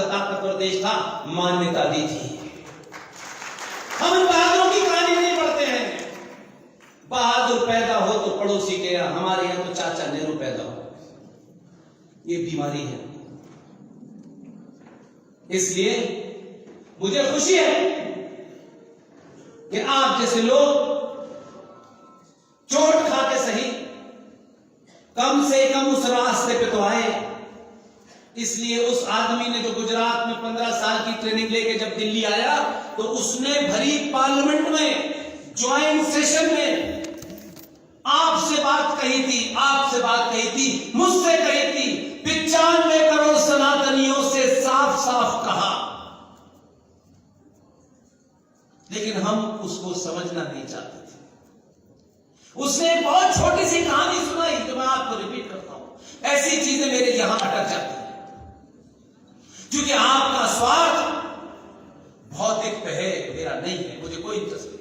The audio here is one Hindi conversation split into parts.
ताकतवर देश था, मान्यता दी थी। हम इन बहादुरों की कहानी नहीं पढ़ते हैं। बहादुर पैदा हो तो पड़ोसी के यहाँ, हमारे यहाँ तो चाचा नेहरू पैदा हो, ये बीमारी है। इसलिए मुझे खुशी है कि आप जैसे लोग चोट खा के सही कम से कम उस रास्ते पे तो आए। इसलिए उस आदमी ने जो गुजरात में 15 साल की ट्रेनिंग लेके जब दिल्ली आया तो उसने भरी पार्लियामेंट में, ज्वाइंट सेशन में आपसे बात कही थी, आपसे बात कही थी, मुझसे कही थी, 95 करोड़ सनातनियों से साफ साफ कहा। लेकिन हम उसको समझना नहीं चाहते थे। उसने एक बहुत छोटी सी कहानी सुनाई जो मैं आपको रिपीट करता हूं। ऐसी चीजें मेरे यहां अटक जाती हैं क्योंकि आपका स्वार्थ भौतिक पे है, मेरा नहीं है, मुझे कोई इंटरेस्ट नहीं।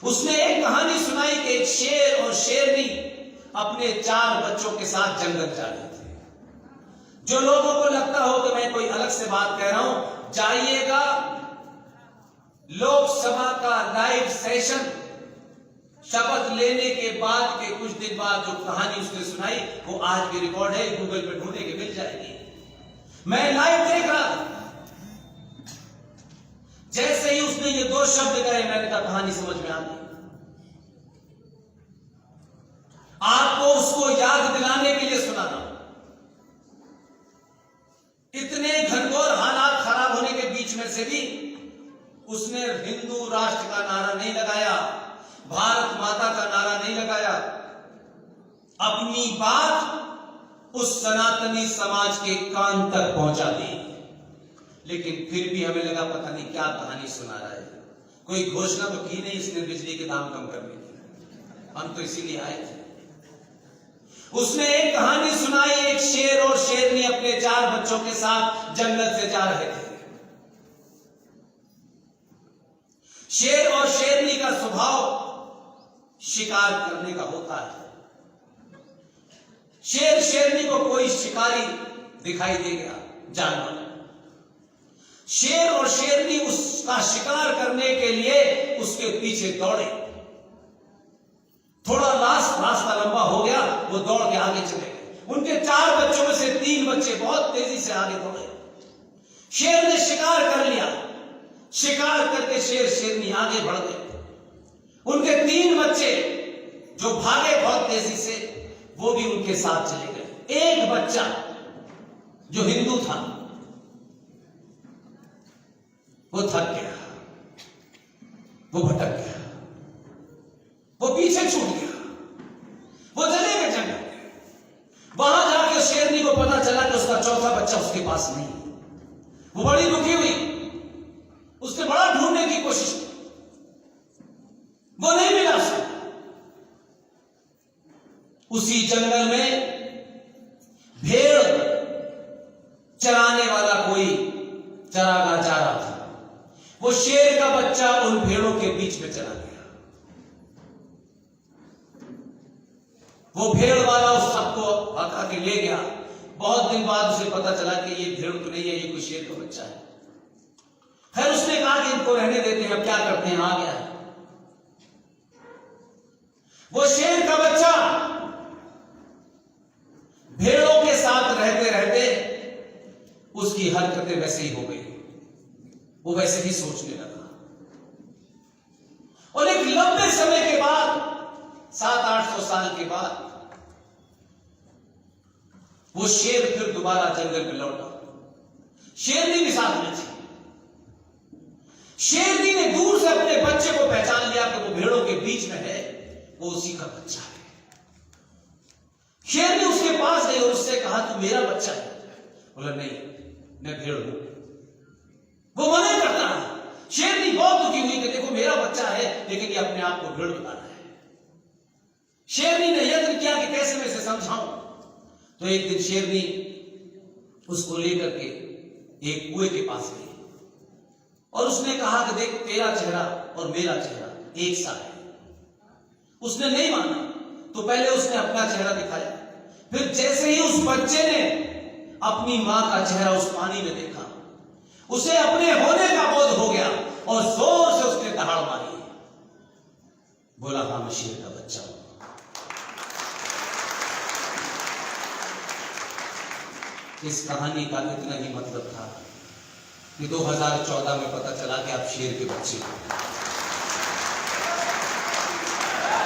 उसने एक कहानी सुनाई कि एक शेर और शेरनी अपने 4 बच्चों के साथ जंगल जा रहे थे। जो लोगों को लगता हो कि मैं कोई अलग से बात कह रहा हूं, जाइएगा लोकसभा का लाइव सेशन शपथ लेने के बाद के कुछ दिन बाद जो कहानी उसने सुनाई वो आज भी रिकॉर्ड है, गूगल पे ढूंढने के मिल जाएगी। मैं लाइव देख रहा था। जैसे ही उसने ये 2 शब्द कहे मैंने कहा कहानी समझ में आ गई। आपको उसको याद दिलाने के लिए सुना था। इतने घनघोर हालात खराब होने के बीच में से भी उसने हिंदू राष्ट्र का नारा नहीं लगाया, भारत माता का नारा नहीं लगाया। अपनी बात उस सनातनी समाज के कान तक पहुंचा दी। लेकिन फिर भी हमें लगा पता नहीं क्या कहानी सुना रहा है। कोई घोषणा तो की नहीं इसने बिजली के दाम कम करने की, हम तो इसीलिए आए थे। उसने एक कहानी सुनाई, एक शेर और शेरनी अपने 4 बच्चों के साथ जंगल से जा रहे थे। शेर और शेरनी का स्वभाव शिकार करने का होता है। शेर शेरनी को कोई शिकारी दिखाई दे गया जानवर, शेर और शेरनी उसका शिकार करने के लिए उसके पीछे दौड़े। थोड़ा रास्ता लंबा हो गया, वो दौड़ के आगे चले गए। उनके 4 बच्चों में से 3 बच्चे बहुत तेजी से आगे दौड़े। शेर ने शिकार कर लिया। शिकार करके शेर शेरनी आगे बढ़ गए। उनके 3 बच्चे जो भागे बहुत तेजी से वो भी उनके साथ चले गए। एक बच्चा जो हिंदू था वो थक गया, वो भटक गया, वो पीछे छूट गया, वो चले गए जंगल। वहां जाकर शेरनी को पता चला कि उसका चौथा बच्चा उसके पास नहीं। वो बड़ी दुखी हुई, उसने बड़ा ढूंढने की कोशिश की, वो नहीं मिला उसे। उसी जंगल में भेड़ चराने वाला कोई चरागाह जा रहा था। वो शेर का बच्चा उन भेड़ों के बीच में चला गया। वो भेड़ वाला उस सबको हटा के ले गया। बहुत दिन बाद उसे पता चला कि ये भेड़ तो नहीं है, ये कोई शेर का बच्चा है। फिर उसने कहा कि इनको रहने देते हैं, अब क्या करते हैं, आ गया है। वो शेर का बच्चा भेड़ों के साथ रहते रहते उसकी हरकतें वैसे ही हो गई, वो वैसे ही सोचने लगा। और एक लंबे समय के बाद, 700-800 साल के बाद, वो शेर फिर दोबारा जंगल में लौटा। शेरनी भी साथ में थी। शेरनी ने दूर से अपने बच्चे को पहचान लिया कि वो भेड़ों के बीच में है, वो उसी का बच्चा है। शेरनी उसके पास गई और उससे कहा तू मेरा बच्चा है। बोला नहीं, मैं भेड़ हूं। वो मना करता है। शेरनी बहुत दुखी हुई कि देखो मेरा बच्चा है लेकिन ये अपने आप को भेड़ बता रहा है। शेरनी ने यत्न किया कि कैसे मैं इसे समझाऊं। तो एक दिन शेरनी उसको लेकर के एक कुएं के पास गई और उसने कहा कि देख तेरा चेहरा और मेरा चेहरा एक सा है। उसने नहीं माना तो पहले उसने अपना चेहरा दिखाया। फिर जैसे ही उस बच्चे ने अपनी मां का चेहरा उस पानी में देखा, उसे अपने होने का बोध हो गया और जोर से उसने दहाड़ मारी, बोला हाँ मैं शेर का बच्चा हूं। इस कहानी का इतना ही मतलब था कि 2014 में पता चला कि आप शेर के बच्चे हो।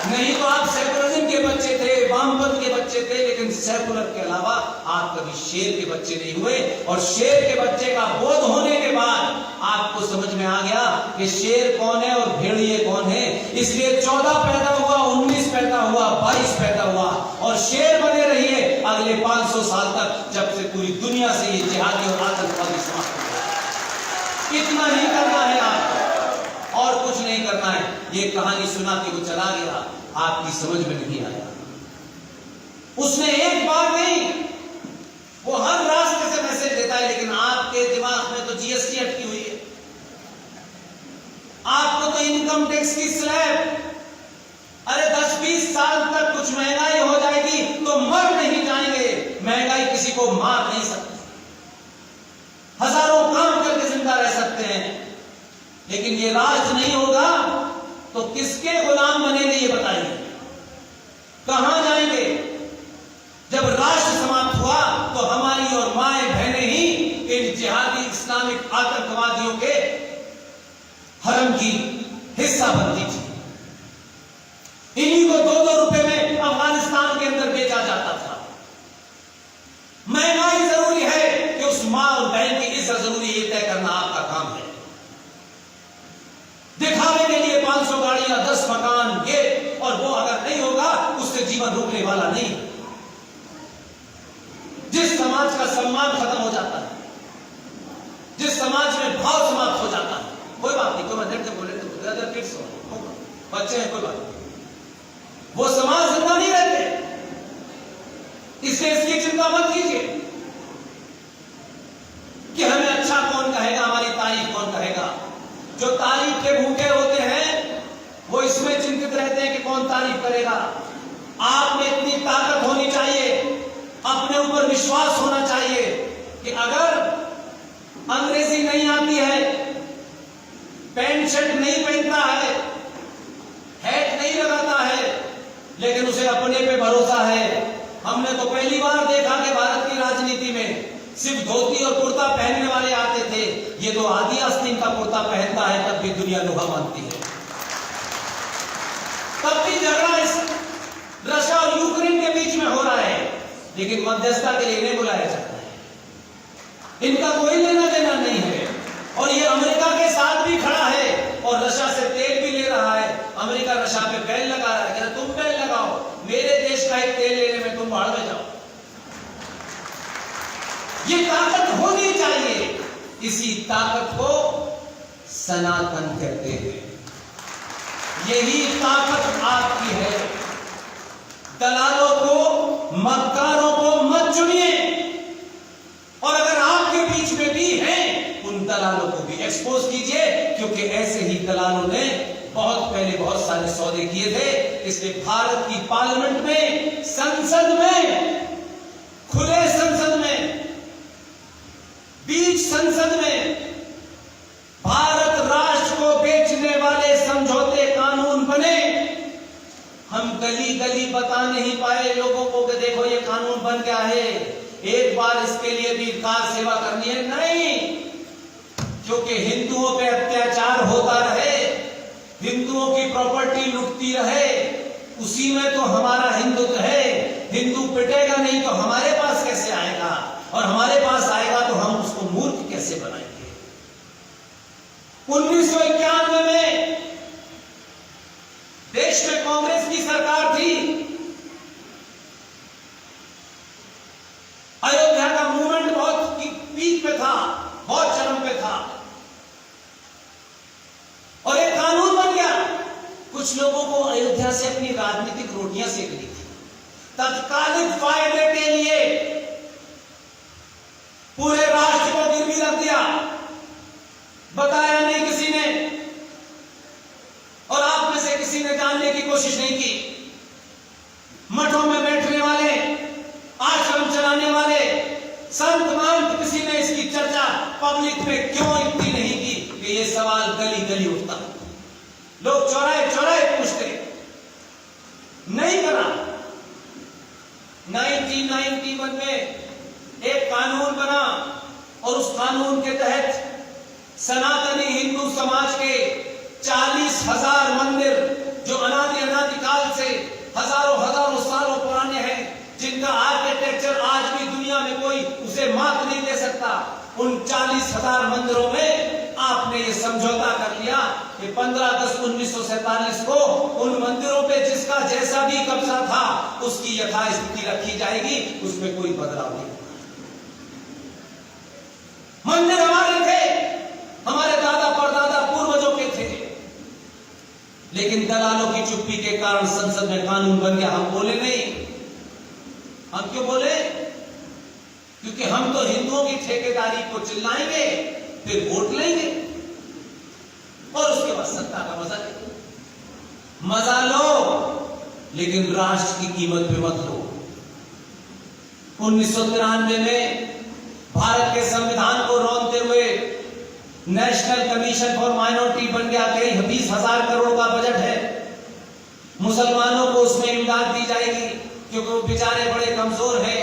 नहीं तो आप सेकुलरिज्म के बच्चे थे, वामपंथ के बच्चे थे, लेकिन सेकुलर के अलावा आप कभी शेर के बच्चे नहीं हुए। और शेर के बच्चे का बोध होने के बाद आपको समझ में आ गया कि शेर कौन है और भेड़िए कौन है। इसलिए 14 पैदा हुआ, 19 पैदा हुआ, 22 पैदा हुआ और शेर बने रहिए अगले 500 साल तक, जब से पूरी दुनिया से ये जिहादी और आतंकवादी समाप्त हो जाए। इतना ही करना है आपको और कुछ नहीं करना है। ये कहानी सुना के वो चला गया, आपकी समझ में नहीं आया। उसने एक बार नहीं, वो हर रास्ते से मैसेज देता है, लेकिन आपके दिमाग में तो जीएसटी अटकी हुई है, आपको तो इनकम टैक्स की स्लैब, अरे 10-20 साल तक कुछ महंगाई हो जाएगी तो मर नहीं जाएंगे। महंगाई किसी को मार नहीं सकती, हजारों काम करके जिंदा रह सकते हैं, लेकिन ये राज नहीं होगा तो किसके गुलाम बनेंगे ये बताइए, कहां जाएंगे? जब राष्ट्र समाप्त हुआ तो हमारी और माए बहनें ही इन जिहादी इस्लामिक आतंकवादियों के हरम की हिस्सा बनती थी। इन्हीं को 2-2 रुपए में अफगानिस्तान के अंदर बेचा जाता था। महंगाई जरूरी है कि उस मां और बहन की इज्जत जरूरी, ये तय करना आपका काम है। दिखावे के लिए 500 गाड़ियां, 10 मकान, ये और वो अगर नहीं होगा उससे जीवन रुकने वाला नहीं। जिस समाज का सम्मान खत्म हो जाता है, जिस समाज में भाव समाप्त हो जाता है, कोई बात नहीं, कोई मदद बोले तो किड्स हो, बच्चे हैं, कोई बात नहीं, वो समाज जिंदा नहीं रहते। इसलिए इसकी चिंता मत कीजिए कि हमें अच्छा कौन कहेगा, हमारी तारीफ कौन कहेगा। जो तारीफ के भूखे होते हैं वो इसमें चिंतित रहते हैं कि कौन तारीफ करेगा। आप में इतनी ताकत होनी चाहिए, अपने ऊपर विश्वास होना चाहिए कि अगर अंग्रेजी नहीं आती है, पैंट शर्ट नहीं पहनता है, हैट नहीं लगाता है, लेकिन उसे अपने पे भरोसा है। हमने तो पहली बार देखा कि भारत की राजनीति में सिर्फ धोती और कुर्ता पहनने वाले आते थे। ये तो आदि आस्तीन का कुर्ता पहनता है तब भी दुनिया लोहा मानती है। तब भी झगड़ा इस रशिया और यूक्रेन के बीच में हो रहा है, लेकिन मध्यस्थता के लिए नहीं बुलाया जाता है। इनका कोई लेना देना नहीं है। और ये अमेरिका के साथ भी खड़ा है और रशिया से तेल भी ले रहा है। अमेरिका रशिया पे बैन लगा रहा है, तुम बैन लगाओ, मेरे देश का ही तेल लेने में तुम बाहर में जाओ। ये ताकत होनी चाहिए। इसी ताकत को सनातन कहते हैं। यही ताकत आपकी है। दलालों को, मक्कारों को मत चुनिए, और अगर आपके बीच में भी हैं उन दलालों को भी एक्सपोज कीजिए, क्योंकि ऐसे ही दलालों ने बहुत पहले बहुत सारे सौदे किए थे। इसलिए भारत की पार्लियामेंट में, संसद में, खुले संसद में, बीच संसद में भारत राष्ट्र को बेचने वाले समझौते कानून बने। हम गली गली बता नहीं पाए लोगों को कि देखो ये कानून बन गया है, एक बार इसके लिए भी कार सेवा करनी है, नहीं, क्योंकि हिंदुओं पे अत्याचार होता रहे, हिंदुओं की प्रॉपर्टी लुटती रहे, उसी में तो हमारा हिंदुत्व है। हिंदू पिटेगा नहीं तो हमारे पास कैसे आएगा, और हमारे पास आएगा तो हम उसको मूर्ख कैसे बनाएंगे। 1991 में देश में कांग्रेस की सरकार थी। अयोध्या का मूवमेंट बहुत पीक पे था, बहुत चरम पे था, और एक कानून बन गया। कुछ लोगों को अयोध्या से अपनी राजनीतिक रोटियां सेकनी थी। तत्कालिक फायदे के लिए पूरे राष्ट्र को गिरवी रख दिया, बताया नहीं किसी ने, और आप में से किसी ने जानने की कोशिश नहीं की। मठों में बैठने वाले, आश्रम चलाने वाले, संत पब्लिक में क्यों इतनी नहीं की कि ये सवाल गली गली उठता, लोग चौराहे चौराहे पूछते, नहीं करा। 1991 में एक कानून बना और उस कानून के तहत सनातनी हिंदू समाज के 40,000 मंदिर जो अनादि काल से हजारों सालों पुराने हैं, जिनका आर्किटेक्चर आज भी दुनिया में कोई उसे मात नहीं दे सकता, उन 40,000 मंदिरों में आपने ये समझौता कर लिया कि 15/10/1947 को उन मंदिरों पे जिसका जैसा भी कब्जा था उसकी यथास्थिति रखी जाएगी, उसमें कोई बदलाव नहीं। मंदिर हमारे थे, हमारे दादा परदादा पूर्वजों के थे, लेकिन दलालों की चुप्पी के कारण संसद में कानून बन गया। हम बोले नहीं। हम क्यों बोले? क्योंकि हम तो हिंदुओं की ठेकेदारी को चिल्लाएंगे, फिर वोट लेंगे और उसके बाद सत्ता का मजा लेंगे। मजा लो, लेकिन राष्ट्र की कीमत पे मत लो। 1993 में भारत के संविधान को रौंदते हुए नेशनल कमीशन फॉर माइनॉरिटी बन गया। कई 20,000 करोड़ का बजट है। मुसलमानों को उसमें इमदाद दी जाएगी क्योंकि वो बेचारे बड़े कमजोर हैं।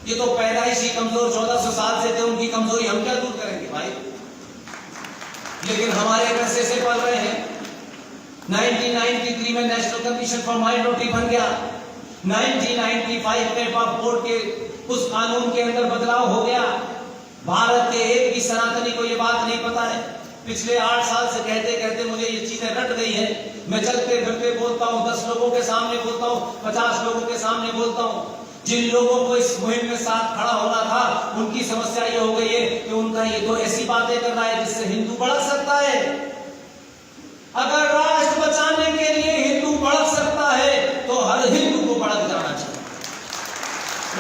ये तो पैदाइशी कमजोर 1400 साल से थे, उनकी कमजोरी हम क्या दूर करेंगे भाई? लेकिन हमारे पैसे से पल रहे हैं। 1993 में नेशनल कमीशन फॉर माइनॉरिटी बन गया। 1995 में वक्फ बोर्ड के उस कानून के अंदर बदलाव हो गया। भारत के एक भी सनातनी को यह बात नहीं पता है। पिछले 8 साल से कहते कहते मुझे ये चीजें रट गई है। मैं चलते फिरते बोलता हूँ, 10 लोगों के सामने बोलता हूँ, 50 लोगों के सामने बोलता हूँ। जिन लोगों को इस मुहिम में साथ खड़ा होना था, उनकी समस्या ये हो गई है कि उनका ये तो ऐसी बातें कर रहा है जिससे हिंदू बढ़ सकता है। अगर राष्ट्र बचाने के लिए हिंदू बढ़ सकता है तो हर हिंदू को बढ़ जाना चाहिए।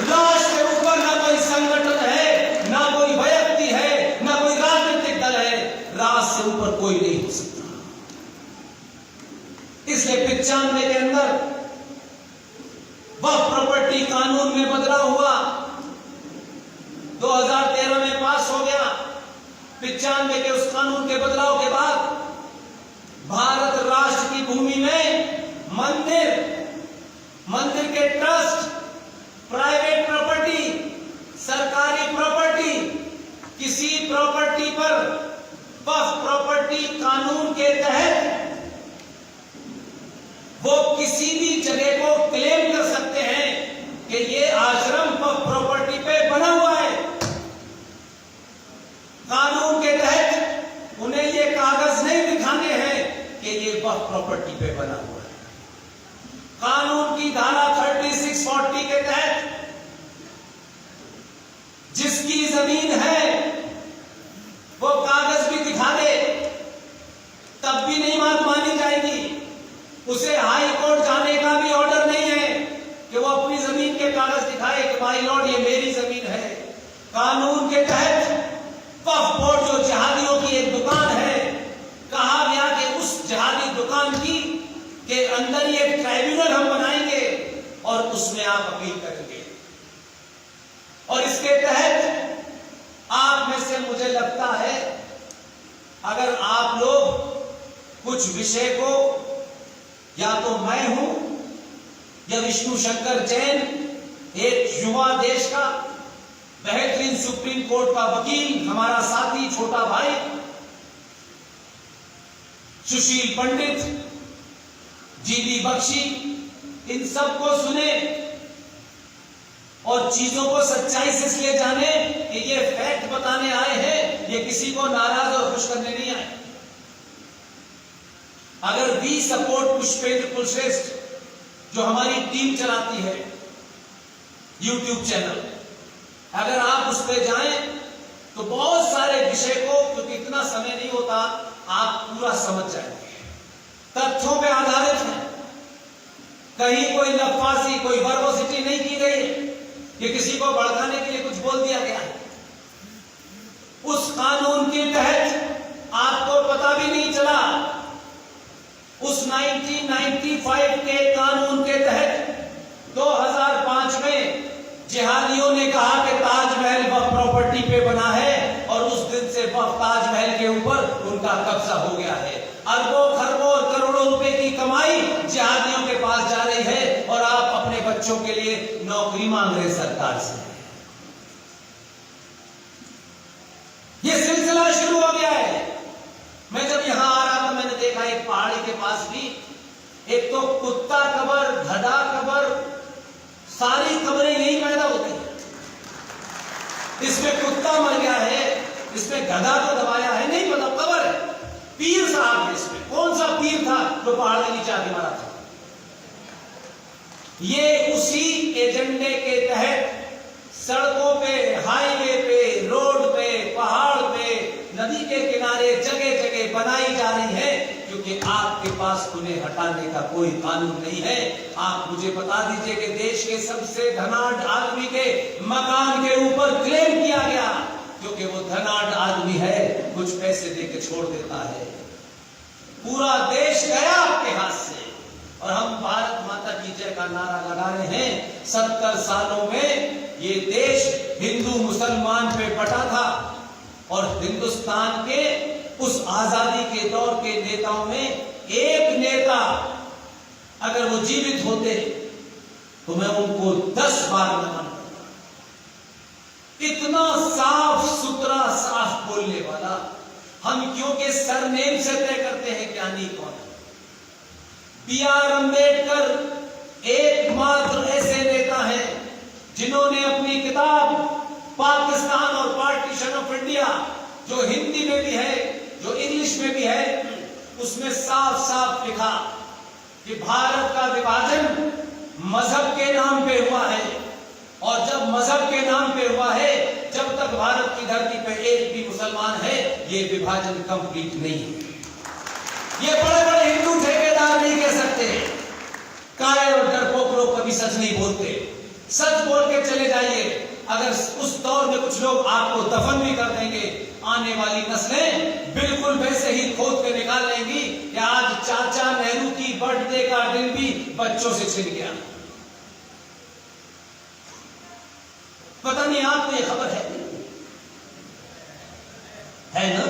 राष्ट्र के ऊपर ना कोई संगठन है, ना कोई व्यक्ति है, ना कोई राजनीतिक दल है। राष्ट्र से ऊपर कोई नहीं हो सकता। इसलिए 95 के अंदर वक्फ प्रॉपर्टी कानून में बदलाव हुआ, 2013 में पास हो गया। 95 के उस कानून के बदलाव के बाद भारत राष्ट्र की भूमि में मंदिर के ट्रस्ट, प्राइवेट प्रॉपर्टी, सरकारी प्रॉपर्टी, किसी प्रॉपर्टी पर वक्फ प्रॉपर्टी कानून के तहत वो किसी भी जगह को क्लेम कर सकते हैं कि ये आश्रम वक्फ प्रॉपर्टी पे बना हुआ है। कानून के तहत उन्हें ये कागज नहीं दिखाने हैं कि ये वक्फ प्रॉपर्टी पे बना हुआ है। कानून की धारा 3640 के तहत जिसकी जमीन है वो कागज भी दिखा दे, तब भी नहीं बात मानी जाएगी। उसे हाई कोर्ट जाने का भी ऑर्डर नहीं है कि वो अपनी जमीन के कागज दिखाए कि माय लॉर्ड ये मेरी जमीन है। कानून के तहत वक्फ बोर्ड जो जिहादियों की एक दुकान है, कहा गया कि उस जिहादी दुकान की के अंदर ही एक ट्राइब्यूनल हम बनाएंगे और उसमें आप अपील करेंगे। और इसके तहत आप में से मुझे लगता है अगर आप लोग कुछ विषय को, या तो मैं हूं या विष्णु शंकर जैन, एक युवा देश का बेहतरीन सुप्रीम कोर्ट का वकील, हमारा साथी, छोटा भाई सुशील पंडित, जीडी बख्शी, इन सबको सुने और चीजों को सच्चाई से इसलिए जाने कि ये फैक्ट बताने आए हैं, ये किसी को नाराज और खुश करने नहीं आए। अगर वी सपोर्ट पुष्पेंद्र कुलश्रेष्ठ जो हमारी टीम चलाती है YouTube चैनल, अगर आप उस पर जाएं तो बहुत सारे विषय को, क्योंकि इतना समय नहीं होता, आप पूरा समझ जाएंगे। तथ्यों पे आधारित है, कहीं कोई लफासी, कोई वर्बोसिटी नहीं की गई है कि किसी को भड़काने के लिए कुछ बोल दिया गया है। उस कानून के तहत आपको पता भी नहीं चला, उस 1995 के कानून के तहत 2005 में जिहादियों ने कहा कि ताजमहल वक्फ प्रॉपर्टी पे बना है और उस दिन अब ताजमहल के ऊपर उनका कब्जा हो गया है। अरबों खरबों और करोड़ों रुपए की कमाई जिहादियों के पास जा रही है और आप अपने बच्चों के लिए नौकरी मांग रहे सरकार से। ये सिलसिला शुरू हो गया है। मैं जब यहां आ रहा था मैंने देखा एक पहाड़ी के पास भी एक तो कुत्ता कबर, गधा कबर, सारी कब्रें यही पैदा होती है। इसमें कुत्ता मर गया है, इसमें गधा तो दबाया है, नहीं पता कबर है। पीर साहब है इसमें, कौन सा पीर था जो पहाड़ के नीचे आके मरा था? ये उसी एजेंडे के तहत सड़कों पे, हाईवे पे, रोड पे, पहाड़ पे, नदी के किनारे जगह जगह बनाई जा रही है, क्योंकि आपके पास उन्हें हटाने का कोई कानून नहीं है। आप मुझे बता दीजिए कि देश के सबसे धनाढ्य आदमी के मकान के ऊपर क्लेम किया गया, क्योंकि वो धनाढ्य आदमी है, कुछ पैसे देके छोड़ देता है। पूरा देश गया आपके हाथ से और हम भारत माता की जय का नारा लगा रहे हैं। 70 सालों में ये देश हिंदू मुसलमान पे बटा था और हिंदुस्तान के उस आजादी के दौर के नेताओं में एक नेता अगर वो जीवित होते तो मैं उनको 10 बार नमन करता। इतना साफ सुथरा, साफ बोलने वाला। हम क्योंकि सरनेम से तय करते हैं ज्ञानी कौन है। बी.आर. अम्बेडकर एकमात्र ऐसे नेता हैं जिन्होंने अपनी किताब पाकिस्तान और पार्टीशन ऑफ इंडिया, जो हिंदी में भी है, जो इंग्लिश में भी है, उसमें साफ साफ लिखा कि भारत का विभाजन मजहब के नाम पे हुआ है और जब मजहब के नाम पे हुआ है, जब तक भारत की धरती पे एक भी मुसलमान है, ये विभाजन कंप्लीट नहीं है। ये बड़े बड़े हिंदू ठेकेदार नहीं कह सकते। कायर और डरपोक लोग कभी सच नहीं बोलते। सच बोल के चले जाइए। अगर उस दौर में कुछ लोग आपको दफन भी कर देंगे, आने वाली नस्लें बिल्कुल वैसे ही खोद के निकाल लेंगी कि आज चाचा नेहरू की बर्थडे का दिन भी बच्चों से छिन गया। पता नहीं आपको ये खबर है ना?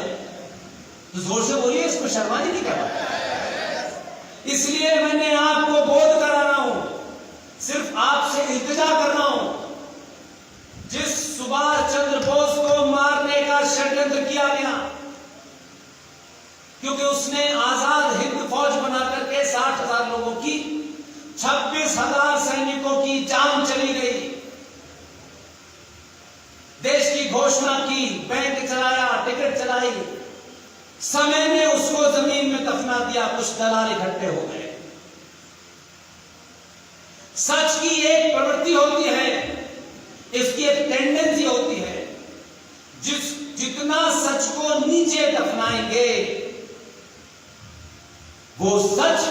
तो जोर से बोलिए, इसको शर्माने की क्या बात है। इसलिए मैंने आपको बोध करा रहा हूं, सिर्फ आपसे इल्तिजा कर रहा हूं। जिस सुभाष चंद्र बोस को मारने का षड्यंत्र किया गया, क्योंकि उसने आजाद हिंद फौज बना करके 60,000 लोगों की, 26,000 सैनिकों की जान चली गई। देश की घोषणा की, बैंक चलाया, टिकट चलाई, समय में उसको जमीन में दफना दिया। कुछ दलाल इकट्ठे हो गए। सच की एक प्रवृत्ति होती है, इसकी एक टेंडेंसी होती है। जितना सच को नीचे दफनाएंगे, वो सच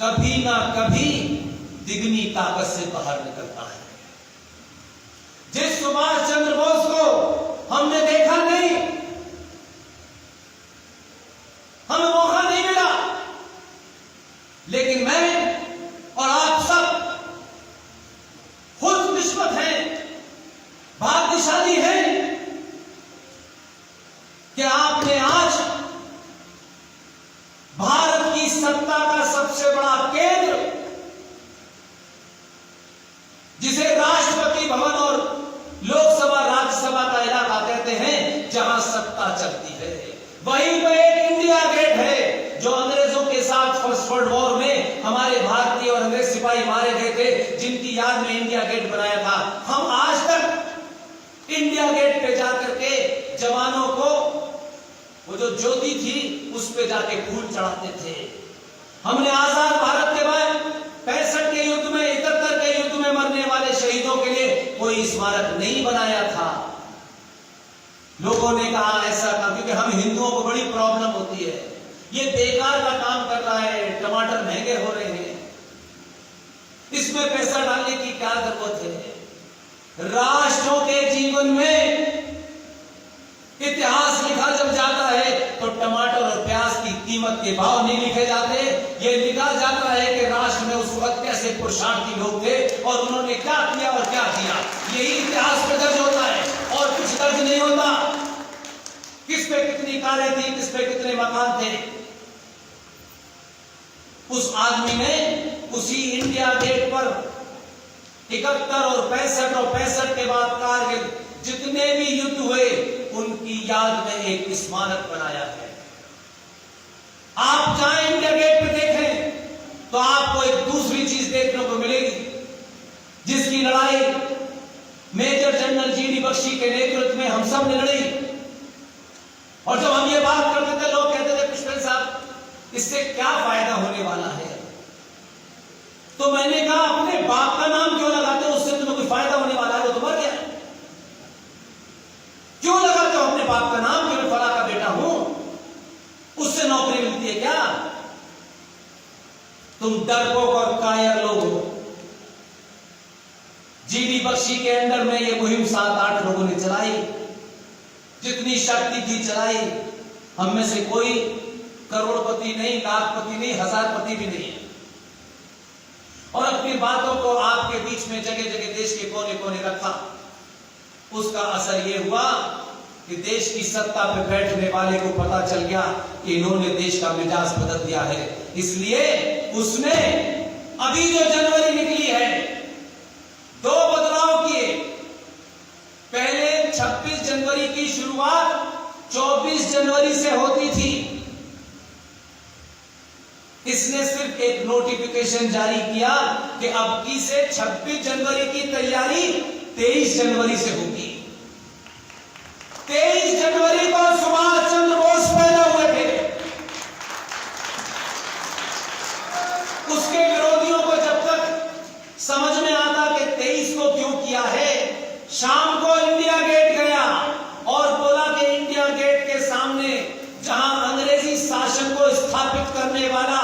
कभी ना कभी दिगनी ताकत से बाहर निकलता है। जिस सुभाष चंद्र बोस को हमने देखा नहीं, हमें मौका नहीं मिला, लेकिन मैं और आप सब खुशकिस्मत हैं, भाग्यशाली हैं कि आपने आज भारत की सत्ता का सबसे बड़ा केंद्र, जिसे राष्ट्रपति भवन और लोकसभा राज्यसभा का इलाका कहते हैं, जहां सत्ता चलती है, वहीं पर एक इंडिया गेट है जो अंग्रेजों के साथ फर्स्ट वर्ल्ड वॉर में हमारे भारतीय और अंग्रेज सिपाही मारे गए थे, जिनकी याद में इंडिया गेट बनाया था। हम आज तक इंडिया गेट पे जाकर के जवानों को, वो जो ज्योति थी उस पे जाके फूल चढ़ाते थे। हमने आजाद भारत के बाद 65 के युद्ध में, 71 के युद्ध में मरने वाले शहीदों के लिए कोई स्मारक नहीं बनाया था। लोगों ने कहा ऐसा था क्योंकि हम हिंदुओं को बड़ी प्रॉब्लम होती है, ये बेकार का काम कर रहा है, टमाटर महंगे हो रहे हैं, इसमें पैसा डालने की क्या जरूरत है। राष्ट्रों के जीवन में इतिहास लिखा जब जाता है तो टमाटर और प्याज की कीमत के भाव नहीं लिखे जाते, ये लिखा जाता है कि राष्ट्र में उस वक्त कैसे पुरुषार्थी लोग थे और उन्होंने क्या किया और क्या किया। यही इतिहास में दर्ज होता है और कुछ दर्ज नहीं होता। कितनी कारें थी, किस पे कितने मकान थे। उस आदमी ने उसी इंडिया गेट पर 71 और 65 और 65 के बाद कारगिल जितने भी युद्ध हुए उनकी याद में एक स्मारक बनाया है। आप जाएं इंडिया गेट पे देखें तो आपको एक दूसरी चीज देखने को मिलेगी, जिसकी लड़ाई मेजर जनरल जीडी बख्शी के नेतृत्व में हम सब ने लड़ी। और जब हम ये बात करते थे, लोग कहते थे पुष्पेंद्र साहब इससे क्या फायदा होने वाला है, तो मैंने कहा अपने बाप का नाम क्यों लगाते हो, उससे तुम्हें कोई फायदा होने वाला है, वो तो मर गया। क्यों लगाते हो अपने बाप का नाम कि मैं फला का बेटा हूं, उससे नौकरी मिलती है क्या? तुम डरपोक और कायर लोग हो। जीडी बख्शी के अंडर में ये मुहिम 7-8 लोगों ने चलाई, जितनी शक्ति थी चलाई। हम में से कोई करोड़पति नहीं, लाखपति नहीं, हजारपति भी नहीं है। और अपनी बातों को आपके बीच में जगह जगह देश के कोने कोने रखा। उसका असर यह हुआ कि देश की सत्ता पे बैठने वाले को पता चल गया कि इन्होंने देश का मिजाज बदल दिया है। इसलिए उसने अभी जो जनवरी निकली है, 2 बदलाव किए। पहले 26 जनवरी की शुरुआत 24 जनवरी से होती थी। इसने सिर्फ एक नोटिफिकेशन जारी किया कि अब की से 26 जनवरी की तैयारी 23 जनवरी से होगी। 23 जनवरी को सुभाष चंद्र बोस पैदा हुए थे। उसके विरोधियों को जब तक समझ में आता कि 23 को क्यों किया है, शाम को इंडिया गेट गया और बोला कि इंडिया गेट के सामने जहां अंग्रेजी शासन को स्थापित करने वाला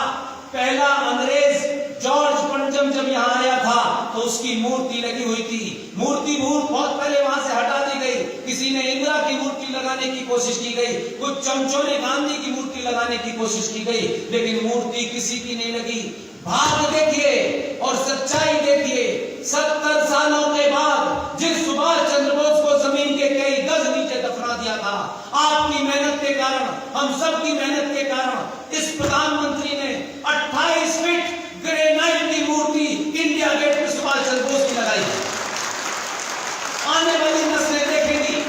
पहला अंग्रेज जॉर्ज पंचम जब यहां आया था तो उसकी मूर्ति लगी हुई थी। मूर्ति बहुत पहले वहां से हटा दी गई। किसी ने इंदिरा की मूर्ति लगाने की कोशिश की गई, कुछ चमचों ने गांधी की मूर्ति लगाने की कोशिश की गई, लेकिन मूर्ति किसी की नहीं लगी। भाग देखिए और सच्चाई देखिए। 70 सालों के बाद जिस सुभाष चंद्र बोस को जमीन के कई गज नीचे दफना दिया था, आपकी मेहनत के कारण, हम सब की मेहनत के कारण इस प्रधानमंत्री ने 28 फीट ग्रेनाइट की मूर्ति इंडिया गेट पर सुभाष चंद्र बोस की लगाई। आने वाली नस्लें देखेंगी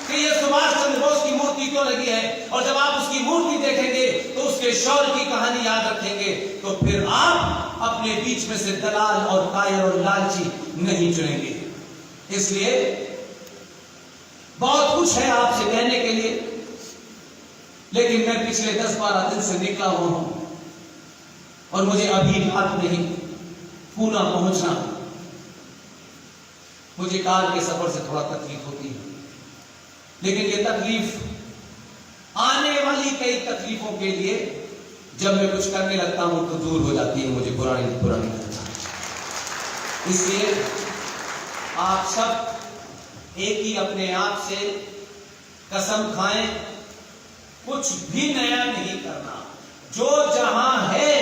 कि यह सुभाष चंद्र बोस की मूर्ति क्यों लगी है, और जब आप उसकी मूर्ति देखेंगे तो उसके शौर्य की कहानी याद रखेंगे, तो फिर आप अपने बीच में से दलाल और कायर और लालची नहीं चुनेंगे। इसलिए बहुत कुछ है आपसे कहने के लिए, लेकिन मैं पिछले 10-12 दिन से निकला हुआ हूं और मुझे अभी रात नहीं पूना पहुंचना। मुझे कार के सफर से थोड़ा तकलीफ होती है, लेकिन ये तकलीफ आने वाली कई तकलीफों के लिए जब मैं कुछ करने लगता हूं तो दूर हो जाती है, मुझे पुरानी लगता है। इसलिए आप सब एक ही अपने आप से कसम खाएं, कुछ भी नया नहीं करना। जो जहां है